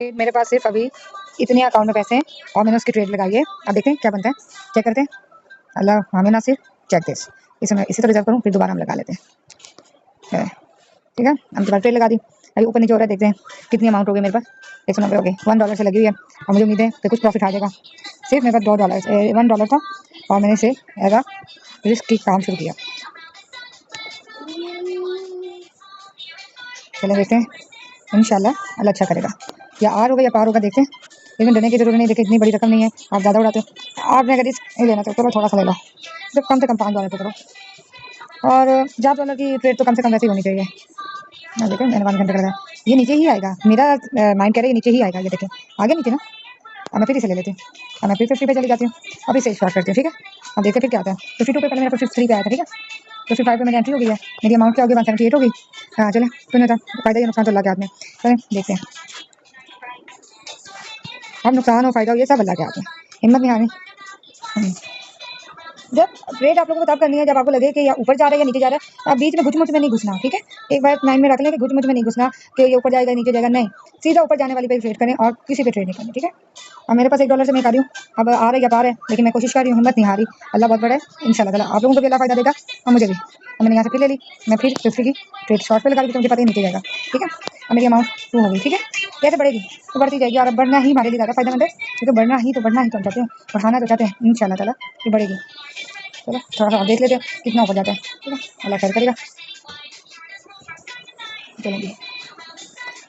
मेरे पास सिर्फ अभी इतने अकाउंट में पैसे हैं और मैंने उसकी ट्रेड लगाई है। अब देखते हैं क्या बनता है, चेक करते हैं। अल्लाह हमें ना सिर्फ चेक दिस, इसे मैं इसी तरह रिजर्व करूँ, फिर दोबारा हम लगा लेते हैं। ठीक है, हम दोबारा ट्रेड लगा दी। अभी ऊपर नीचे हो रहा है, देखते हैं कितनी अमाउंट हो गई मेरे पास। 190 हो गई, $1 से लगी हुई है और मुझे उम्मीद है कि कुछ प्रॉफिट आ जाएगा। सिर्फ मेरे पास $1 था और मैंने इसे एज अ रिस्क की काम शुरू किया। चलो देखते हैं, इंशाल्लाह अल्लाह अच्छा करेगा। या आर होगा या पार होगा, देखते हैं। लेकिन डरने की जरूरत नहीं, देखिए इतनी बड़ी रकम नहीं है, आप ज़्यादा उड़ाते हो। आपने अगर रिस्क नहीं लेना तो चलो थोड़ा सा ले लो, जब कम से कम $5 पे करो। और $4 की ट्रेड तो कम से कम वैसे ही होनी चाहिए। देखिए मैंने 1 घंटे का लगाया, ये नीचे ही आएगा, मेरा माइंड कह रहा है ये नीचे ही आएगा। ये देखिए आगे नीचे ना, अब मैं फिर इसे ले लेती हूँ। अब मैं फिर 50 पे चली जाती हूँ, अब इसे स्टार्ट करती हूँ। ठीक है, अब देखते फिर क्या आता है। 52 पे पहले मेरा 53 पे आया था। ठीक है, 55 पे मेरी एंट्री हो गई है। मेरी अमाउंट क्या होगी, 178 होगी। हाँ चले, तूने था फायदा या नुकसान तो अल्लाह के हाथ में। चलें देखते हैं, अब नुकसान हो फायदा हो ये सब अल्लाह के हाथ में, हिम्मत नहीं हारनी। जब ट्रेड आप लोगों को तब करनी है जब आपको लगे कि या ऊपर जा रहा है या नीचे जा रहा है। आप बीच में घुच-मुच में नहीं घुसना। ठीक है, एक बार माइंड में रख लें कि घुच-मुच में नहीं घुसना कि ये ऊपर जाएगा नीचे जाएगा, नहीं, सीधा ऊपर जाने वाली पे ट्रेड करें और किसी पे ट्रेड नहीं करनी। ठीक है, अब मेरे पास $1 से मैं कर रही हूँ, अब आ रहा है या पार है, लेकिन मैं कोशिश कर रही हूँ, हिम्मत नहीं हारी। अल्लाह बहुत बड़ा है, इंशाल्लाह ताला आप लोगों को भी अल्लाह फायदा देगा और मुझे भी। अब मैंने यहाँ से फिर ले ली, मैं फिर 50 की ट्रेड शॉर्ट पे लगा ली, तो मुझे पता ही नीचे जाएगा। ठीक है, अब मेरी अमाउंट 2 हो गई। ठीक है, कैसे बढ़ेगी तो बढ़ती जाएगी, और अब बढ़ना ही हमारे लिए ज़्यादा फायदेमंद है, क्योंकि बढ़ना ही तो हम चाहते हैं, बढ़ाना तो चाहते हैं, इंशाल्लाह ताला ये बढ़ेगी। चलो थोड़ा सा देख लेते हैं कितना ऊपर जाता है। ठीक है, अल्लाह खैर करेगा। चलेंगे,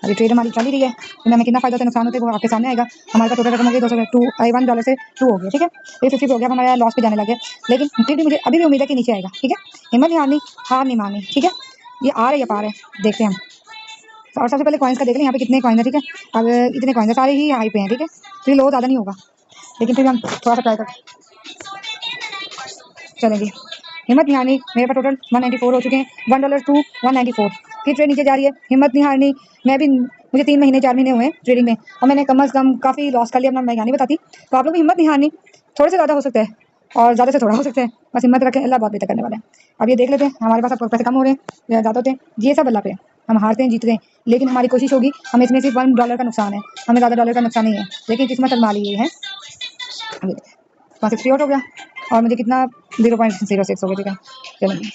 अभी ट्रेड हमारी चल ही रही है, तो हमें कितना फायदा होता है नुकसान होते है वो आपके सामने आएगा। हमारे पास टोटल रकम हो गई $1 से 2 हो गया। ठीक है, ये 50 पे हो गया, हमारा लॉस पे जाने लगे, लेकिन फिर भी मुझे अभी भी उम्मीद है कि नीचे आएगा। ठीक है, हिम्मत नहीं हारनी, हार नहीं माननी। ठीक है, ये आ रहा है या पार है, देखते हैं हम। और सबसे पहले कॉइन्स का देख लें, यहाँ पे कितने कॉइन है। ठीक है, अब इतने कॉइन है, सारे ही हाई पे हैं। ठीक है, तो ये लो ज़्यादा नहीं होगा, लेकिन फिर हम थोड़ा सा ट्राई करते चलेंगे। हिम्मत नहीं हारनी, मेरे पास टोटल 194 हो चुके हैं, $1 टू 194। फिर ट्रेड नीचे जा रही है, हिम्मत नहीं हारनी। मैं भी, मुझे 3 महीने 4 महीने हुए हैं ट्रेडिंग में और मैंने कम अज़ कम काफ़ी लॉस कर लिया अपना, मैं यहाँ नहीं बताती। तो आप लोग भी हिम्मत नहीं हारनी, थोड़े से ज़्यादा हो सकता है और ज़्यादा से थोड़ा हो सकता है, बस हिम्मत रखें, अल्लाह बहुत बेहतर करने वाला है। अब ये देख लेते हैं, हमारे पास अब पैसे कम हो रहे हैं या ज़्यादा होते हैं, ये सब अल्लाह पे है। हम हारते हैं जीतते हैं, लेकिन हमारी कोशिश होगी, हमें इसमें सिर्फ $1 का नुकसान है, हमें ज़्यादा डॉलर का नुकसान नहीं है, लेकिन किस्मत आजमा ली है। 160 आउट हो गया और मुझे कितना 0.06 हो गया। ठीक है, चलिए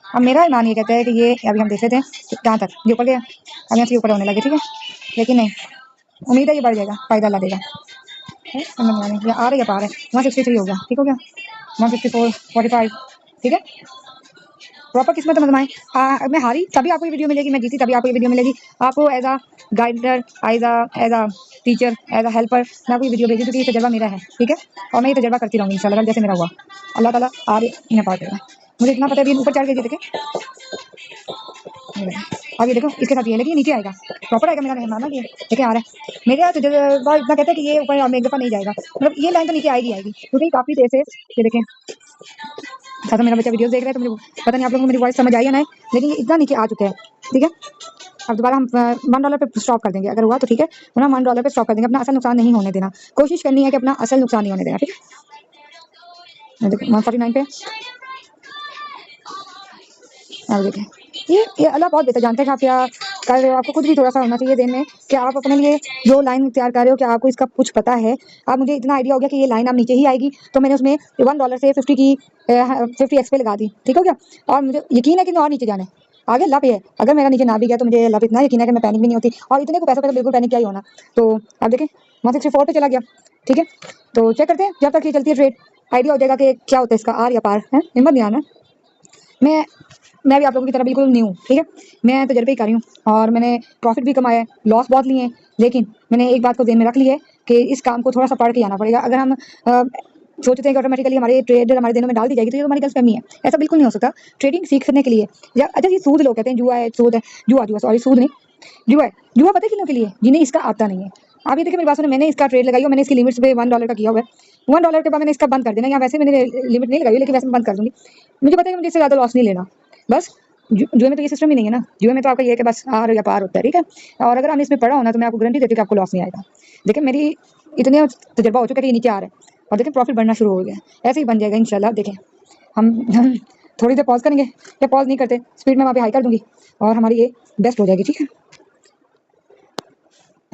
अब मेरा ईमान ये कहता है कि ये अभी हम देख लेते हैं कहाँ तक ये ऊपर गया, अब यहाँ से ऊपर होने लगे। ठीक है, लेकिन नहीं, उम्मीद है ये बढ़ जाएगा, फायदा ला देगा। ये आ रहा है या पार है, 163 हो गया। ठीक हो गया, 154, 45। ठीक है, प्रॉपर किस्मत मजमाएं। मैं हारी तभी आपको ये वीडियो मिलेगी, मैं जीती तभी आपको ये वीडियो मिलेगी। आपको as a guider, as a teacher, as a helper मैं आपको ये वीडियो भेजूँ, क्योंकि ये तजर्बा मेरा है। ठीक है, और मैं ये तजर्बा करती रहूँगी इंशाल्लाह, जैसे मेरा हुआ अल्लाह ताला आगे इन्हें पार करेगा। मुझे इतना पता है, अभी ऊपर चढ़ गई। देखें अब ये देखो इसके साथ ये, लेकिन नीचे आएगा, प्रॉपर आएगा, मेरा मेहमान ये देखिए आ रहा है। मेरे यहाँ तजर्बा इतना कहता है कि ये ऊपर एक दफ़ा नहीं जाएगा, मतलब ये लाइन तो नीचे आएगी आएगी, क्योंकि काफ़ी देर से ये देखें ज़्यादा मेरा बच्चा वीडियोस देख रहा है, तो मुझे पता नहीं आप लोगों को मेरी वॉइस समझ आई या नहीं, लेकिन ये इतना नीचे आ चुका है। ठीक है, अब दोबारा हम $1 पे स्टॉप कर देंगे, अगर हुआ तो ठीक है, वरना $1 पे स्टॉप कर देंगे। अपना असल नुकसान नहीं होने देना, कोशिश करनी है कि अपना असल नुकसान नहीं होने देना। ठीक है, देखो 149 पे, अब देखें ये अल्लाह बहुत बेहतर जानते हैं कि आप क्या कर रहे हो। आपको खुद भी थोड़ा सा होना चाहिए दिन में कि आप अपने लिए जो लाइन तैयार कर रहे हो, कि आपको इसका कुछ पता है। अब मुझे इतना आइडिया हो गया कि ये लाइन अब नीचे ही आएगी, तो मैंने उसमें $1 से 50 की 50x पे लगा दी। ठीक हो गया, और मुझे यकीन है कि और नीचे जाना है, आगे अल्लाह पे है। अगर मेरा नीचे ना भी गया तो मुझे अल्लाह पे इतना यकीन है कि मैं पैनिक भी नहीं होती, और इतने को पैसों पे तो बिल्कुल पैनिक क्या ही होना। तो आप देखें 164 पे चला गया। ठीक है, तो चेक करते हैं, जब तक ये चलती है ट्रेड आइडिया हो जाएगा कि क्या होता है इसका, आर या पार है। हिम्मत नहीं आना, मैं भी आप लोगों की तरह बिल्कुल न्यू हूँ। ठीक है, मैं तजर्बे ही कर रही हूँ और मैंने प्रॉफिट भी कमाया है, लॉस बहुत लिए हैं, लेकिन मैंने एक बात को ध्यान में रख लिया है कि इस काम को थोड़ा सा पढ़ के आना पड़ेगा। अगर हम सोचते हैं कि ऑटोमेटिकली हमारे ट्रेड हमारे दिनों में डाल दी जाएगी, तो ये हमारी गलतफहमी है, ऐसा बिल्कुल नहीं हो सकता। ट्रेडिंग सीखने के लिए, या अच्छा ये सूद लोग कहते हैं जुआ है, सूद है, जुआ सॉरी सूद नहीं, जुआ है। जुआ पता है किनों के लिए, जिन्हें इसका आता नहीं है। आप ये देखिए मेरी बात सुनो, मैंने इसका ट्रेड लगाई और मैंने इसकी लिमिट्स पे $1 का किया हुआ है। $1 के बाद मैंने इसका बंद कर देना, या वैसे मैंने लिमिट नहीं लगाई, लेकिन वैसे मैं बंद कर दूंगी। मुझे पता है कि मुझे इससे ज़्यादा लॉस नहीं लेना, बस जुए में तो ये सिस्टम ही नहीं है ना। जुए में तो आपका ये है कि बस आर या पार होता है। ठीक है, और अगर हमने इसमें पढ़ा होना तो मैं आपको गारंटी देती हूँ कि आपको लॉस नहीं आएगा। देखिए मेरी इतने तजर्बा हो चुका है कि ये नीचे आ रहा है और देखिए प्रॉफिट बढ़ना शुरू हो गया, ऐसे ही बन जाएगा इंशाल्लाह। देखें हम थोड़ी देर पॉज करेंगे, या पॉज नहीं करते, स्पीड में वहाँ पे हाई कर दूंगी और हमारी ये बेस्ट हो जाएगी। ठीक है,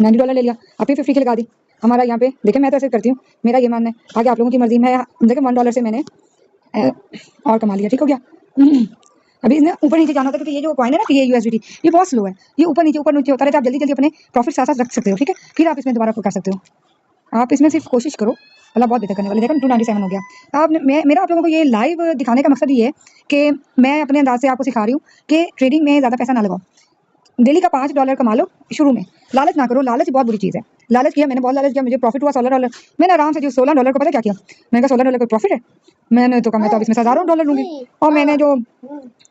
$90 ले लिया, अभी 50 की लगा दी। हमारा यहाँ पे देखिए, मैं तो ऐसे करती हूँ, मेरा ये मानना है, आगे आप लोगों की मर्जी। मैं देखिए $1 से मैंने और कमा लिया, ठीक हो गया। अभी इसने ऊपर नीचे जाना होता है, क्योंकि ये जो कॉइन है ना, ये यूएसडीटी, ये बहुत स्लो है, ये ऊपर नीचे होता रहता है। आप जल्दी जल्दी अपने प्रॉफिट साथ साथ रख सकते हो, ठीक है, फिर आप इसमें दोबारा कर सकते हो। आप इसमें सिर्फ कोशिश करो, अल्लाह बहुत बेहतर करने वाले। देखो 297 हो गया। आप मेरा आप लोगों को ये लाइव दिखाने का मकसद ये है कि मैं अपने अंदाज से आपको सिखा रही हूँ कि ट्रेडिंग में ज़्यादा पैसा ना लगाओ। डेली का $5 कमा लो शुरू में, लालच ना करो। लालच बहुत बुरी चीज़ है। लालच किया मैंने, बहुत लालच किया, मुझे प्रॉफिट हुआ $16। मैंने आराम से जो $16 को पता क्या किया, मैंने कहा $16 का प्रॉफिट है, मैंने तो कहा मैं तो अब इसमें हज़ारों डॉलर लूंगी। और मैंने जो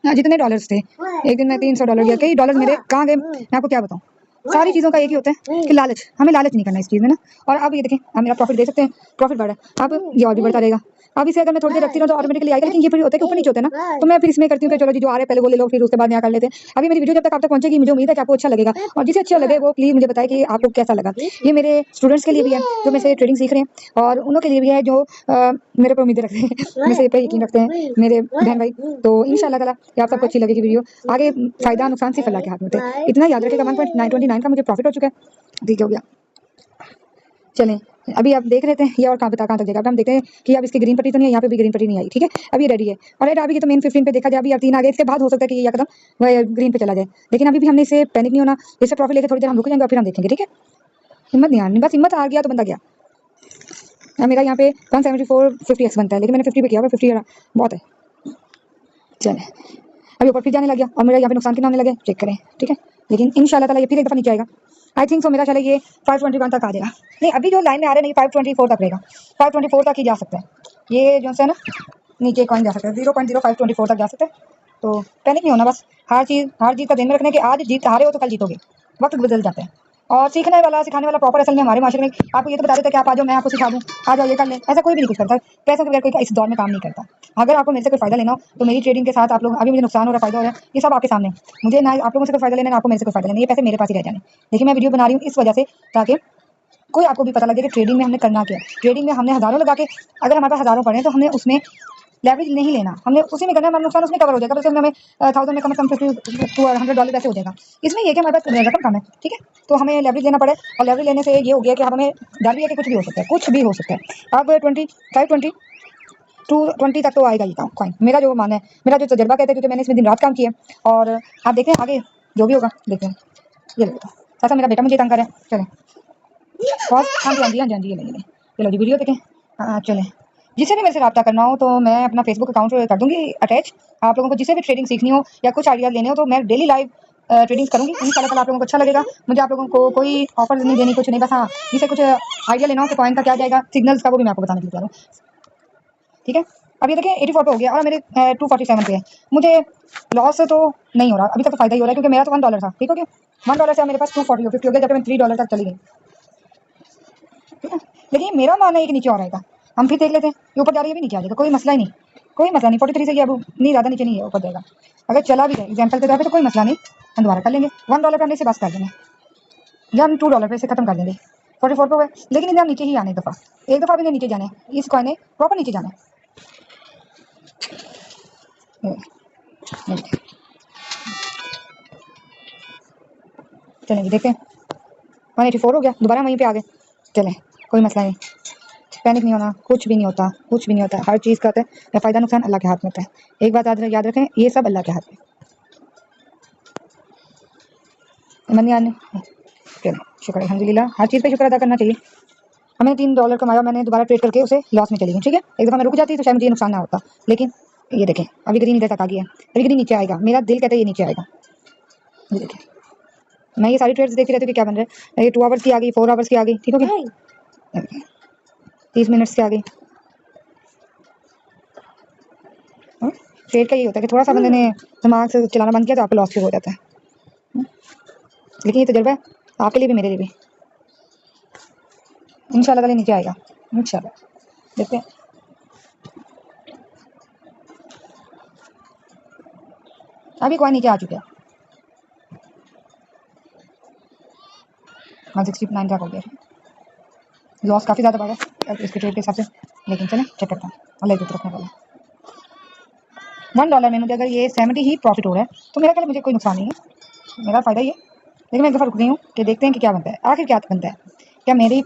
जितने डॉलर्स थे, एक दिन में $300 गया, कई डॉलर मेरे कहाँ गए मैं आपको क्या बताऊँ। सारी चीज़ों का एक ही होता है कि लालच, हमें लालच नहीं करना इस चीज़ में ना। और अब ये देखें, आप मेरा प्रॉफिट दे सकते हैं, प्रॉफिट बढ़ा है, अब ये और भी बढ़ता रहेगा। अब इसे अगर मैं थोड़ी देर रखती रहूँ तो ऑटोमेटिकली आएगा, लेकिन ये फिर होता है कि ऊपर नीचे होता है ना, तो मैं फिर इसमें करती हूँ कि चलो जी जो आ रहे हैं पहले वो ले लो, फिर उसके बाद यहाँ कर लेते हैं। अभी मेरी वीडियो जब तक आप तक पहुंचेगी, मुझे उम्मीद है कि आपको अच्छा लगेगा, और जिसे अच्छा लगे वो प्लीज़ मुझे बताए कि आपको कैसा लगा। ये मेरे स्टूडेंट्स के लिए भी है जो मेरे से ट्रेडिंग सीख रहे हैं, और उन लोग के लिए भी है जो मेरे पर उम्मीदें रखते हैं, मेरे से पे यकीन रखते हैं, मेरे बहन भाई। तो इंशाल्लाह ताला ये आप सबको अच्छी लगेगी वीडियो। आगे फायदा नुकसान सिर्फ अल्लाह के हाथ में होता है। इतना याद रखिएगा, 1.929 का मुझे प्रॉफिट हो चुका है, ठीक हो गया। चलें, अभी आप देख रहे हैं ये और कहाँ तक जाएगा। अब हम देखते हैं कि अब इसकी ग्रीन पट्टी तो नहीं है, यहाँ पे भी ग्रीन पट्टी नहीं आई, ठीक है। अब ये रेडी है, और रेड अभी तो मेन 15 पे देखा जाए, अभी 3 आ गए, इसके बाद हो सकता है कि ये एकदम वह ग्रीन पे चला जाए, लेकिन अभी भी हमने इसे पैनिक नहीं होना, इससे प्रॉफिट लेकर थोड़ी देर हम रुक जाएंगे और फिर हम देखेंगे, ठीक है। हिम्मत नहीं हारनी, बस हिम्मत हार गया तो बंदा गया। मेरा यहाँ पे 174.50x बनता है, लेकिन मैंने 50 पे किया, 50 बहुत है। चलें, अभी ऊपर फिर जाने लग गया, और मेरा यहाँ पे नुकसान कितना होने लगे चेक करें, ठीक है। लेकिन इंशाल्लाह ताला ये फिर एक दफ़ा नीचे आएगा। आई थिंक सो मेरा चले ये 521 तक आ जाएगा। नहीं, अभी जो लाइन में आ रहे हैं, नहीं 524 तक रहेगा, 524 तक ही जा सकता है। ये जो है ना, नीचे कॉइन जा सकता है, 0.0524 तक जा सकता है। तो पैनिक नहीं होना, बस हार जीत का ध्यान में रखना कि आज जीत हारे हो तो कल जीतोगे, वक्त बदल जाता है। और सीखने वाला सिखाने वाला प्रॉपर असल में हमारे माशरे में आपको ये तो बता देता है कि आप आ जाओ, मैं आपको सिखा दूँ, आ जाओ ये कर लें, ऐसा कोई भी नहीं कुछ करता। पैसों के बगैर कोई इस दौर में काम नहीं करता। अगर आपको मेरे से कोई फायदा लेना हो तो मेरी ट्रेडिंग के साथ आप लोग, अभी मुझे नुकसान हो रहा है, फायदा हो रहा है, ये सब आपके सामने। मुझे ना आप लोगों से कोई फायदा लेना, ना आपको मेरे से कोई फायदा लेना, ये पैसे मेरे पास ही रह जाने। देखिए मैं वीडियो बना रही हूँ इस वजह से, ताकि कोई आपको भी पता लगे कि ट्रेडिंग में हमने करना क्या है। ट्रेडिंग में हमने हज़ारों लगा के, अगर हमारे पास हज़ारों पड़े हैं तो हमने उसमें लेवरेज नहीं लेना, हमने उसी में करना है, हमारा नुकसान उसमें कवर हो जाएगा। तो हमें 1000 में कम से कम $50 वैसे हो जाएगा। इसमें ये कि हमारे पास रकम कम है, ठीक है, तो हमें लेवरेज लेना पड़े, और लेवरेज लेने से ये हो गया कि हमें डर भी है कि कुछ भी हो सकता है, कुछ भी हो सकता है। अब 20 तक तो आएगा ये कॉइन, मेरा जो मानना है, मेरा जो तजर्बा कहता है, क्योंकि मैंने इसमें दिन रात काम किया है। और आप देखते हैं आगे जो भी होगा, देखते हैं। ये देखो साथ मेरा बेटा मुझे तंग कर रहा है, चलें हाँ जी हाँ जी हाँ जी हाँ जी, ये लेंगे, चलो जी वीडियो देखें। हाँ चलें, जिसे भी मेरे से रब्ता करना हो तो मैं अपना फेसबुक अकाउंट कर दूंगी अटैच। आप लोगों को जिसे भी ट्रेडिंग सीखनी हो या कुछ आइडियाज लेने हो तो मैं डेली लाइव ट्रेडिंग करूंगी। इंशाल्लाह आप लोगों को अच्छा लगेगा। मुझे आप लोगों को कोई ऑफर नहीं देनी, कुछ नहीं, बस हाँ जिसे कुछ आइडिया लेना हो कि कॉइन का क्या जाएगा, सिग्नल्स का, वो भी मैं आपको बताने के लिए तैयार हूँ, ठीक है। अब ये देखिए 84 पे हो गया और मेरे 247 पे है। मुझे लॉस तो नहीं हो रहा, अभी तक तो फायदा ही हो रहा है, क्योंकि मेरा तो $1 था, ठीक हो गया। $1 से मेरे पास 240 हो गया, जबकि मैं $3 तक चली गई, ठीक है। लेकिन मेरा मानना है कि नीचे और आएगा, हम फिर देख लेते हैं, ये ऊपर जा रही है भी नीचे आ जाएगा, कोई मसला ही नहीं, कोई मसला नहीं। 43 से अब नहीं, ज़्यादा नीचे नहीं है, ऊपर जाएगा। अगर चला भी जाए एग्जाम्पल के तौर पर तो कोई मसला नहीं, हम दोबारा कर लेंगे। $1 पे हमने इसे बस कर देंगे, या हम $2 पे इसे खत्म कर देंगे। 44 पे हुए, लेकिन इन्हें हम नीचे ही आने, एक दफ़ा भी नहीं नीचे जाने, इस कॉइन ने प्रॉपर नीचे जाना है। चलेंगे देखते हैं, 184 हो गया, दोबारा वहीं पे आ गए। चलें कोई मसला नहीं, पैनिक नहीं होना, कुछ भी नहीं होता, कुछ भी नहीं होता। हर चीज़ का होता है या फ़ायदा नुकसान अल्लाह के हाथ में होता है। एक बात याद रखें, ये सब अल्लाह के हाथ में। मनी आने चलो शुक्र अल्हम्दुलिल्लाह, हर चीज़ पे शुक्र अदा करना चाहिए। हमें $3 कमाया, मैंने दोबारा ट्रेड करके उसे लॉस में चली गई, ठीक है। एक दफ़ा मैं रुक जाती तो शायद मुझे नुकसान ना होता, लेकिन ये देखें अभी ग्रीन इधर तक आ गया है, अभी ग्रीन नीचे आएगा, मेरा दिल कहता है ये नीचे आएगा। ये देखें, मैं ये सारी ट्रेड्स देखती रहती हूँ कि क्या बन रहा है। ये 2 आवर्स की आ गई, 4 आवर्स की आ गई, ठीक हो गया, 30 मिनट्स की आ गई। ट्रेड का ये होता है कि थोड़ा सा बंदे ने दिमाग से चलाना बंद किया तो आपका लॉस हो जाता है। लेकिन ये तजुर्बा है आपके लिए भी, मेरे लिए भी। इंशाल्लाह ताला नीचे आएगा, इंशाल्लाह देखते हैं। अभी कोई नीचे आ चुका है, 169 तक हो गया, लॉस काफ़ी ज़्यादा बढ़ा है इसके ट्रेड के हिसाब से, लेकिन चलें चेक करता हूँ, अल्लाह इज्जत रखने वाला। $1 में मुझे अगर ये 70 ही प्रॉफिट हो रहा है तो मेरा ख्याल मुझे कोई नुकसान नहीं है, मेरा फ़ायदा ही है। लेकिन मैं एक दफ़ा रुक गई हूँ कि देखते हैं कि क्या बनता है, आखिर क्या बनता है, क्या मेरी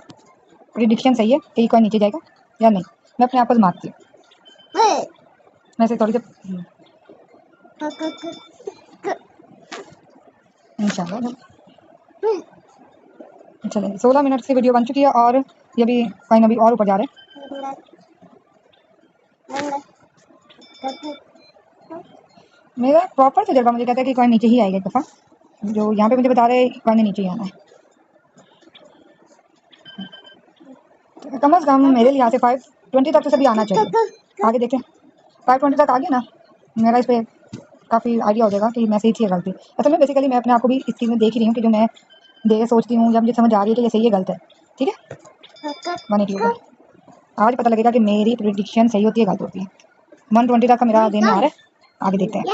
प्रिडिक्शन सही है कि ये कॉइन नीचे जाएगा या नहीं। मैं अपने आप को मारती हूँ, मैं से थोड़ी देर इंशाल्लाह। चलेंगे, 16 मिनट से वीडियो बन चुकी है और ये भी कॉइन अभी और ऊपर जा रहे हैं। मेरा प्रॉपर तजर्बा मुझे कहता है कि कॉइन नीचे ही आएगा एक दफ़ा, जो यहाँ पे मुझे बता रहे हैं कॉइन नीचे ही आना है। तो कम अज़ कम मेरे लिहाज से 520 तक तो सभी आना चाहिए। आगे देखते हैं, 520 तक आ गया ना, मेरा इस पर काफ़ी आइडिया हो जाएगा कि मैं सही थी या गलती। असल में बेसिकली मैं अपने आप को भी इस चीज़ में देख ही रही हूँ कि जो मैं सोचती हूँ या मुझे समझ आ रही है कि ये सही है गलत है। ठीक है, 180 होगा, आज पता लगेगा कि मेरी प्रिडिक्शन सही होती है गलत होती है। 120 तक का मेरा दिन में आ रहा है, आगे देखते हैं।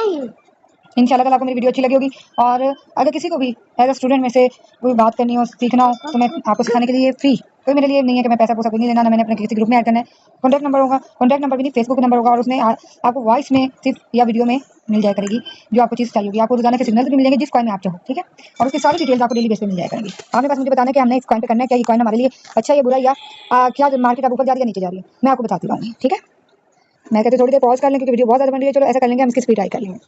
इंशाल्लाह ताला आपको मेरी वीडियो अच्छी लगी होगी, और अगर किसी को भी एज अ स्टूडेंट में से कोई बात करनी हो, सीखना हो, तो मैं आपको सिखाने के लिए फ्री, कोई मेरे लिए नहीं है कि मैं पैसा पूसा कोई नहीं लेना, ना मैंने अपने किसी ग्रुप में ऐड करना है। कॉन्टैक्ट नंबर होगा, कॉन्टैक्ट नंबर भी नहीं, फेसबुक नंबर होगा, और उसमें आपको वॉइस में सिर्फ या वीडियो में मिल जाया करेगी जो आपको चीज़ चाहिए होगी। आपको रोजाना के सिग्नल भी मिलेंगे जिस कॉइन में आप चाहो, ठीक है, और उसकी सारी डिटेल्स आपको डेली बेस पे मिल जाया करेंगी। आपने बस मुझे बताना है कि हमने इस कॉइन पे करना है, क्या ये कॉइन हमारे लिए अच्छा है या बुरा, या क्या मार्केट अब ऊपर जा रही है या नीचे जा रही है, मैं आपको बताती रहूँगी। ठीक है, मैं कहते थोड़ी देर पॉज कर लें क्योंकि वीडियो बहुत ज़्यादा बन रही है। चलो ऐसा कर लेंगे, हम इसकी स्पीड ट्राई कर लेंगे।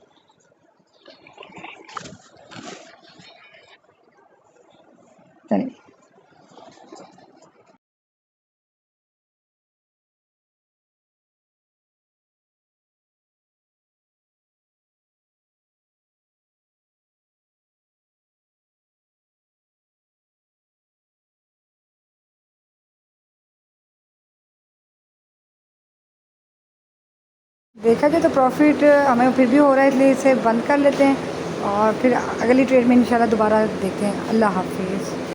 चलिए, देखा जाए तो प्रॉफिट हमें फिर भी हो रहा है, इसलिए इसे बंद कर लेते हैं और फिर अगली ट्रेड में इंशाल्लाह दोबारा देखते हैं। अल्लाह हाफिज़।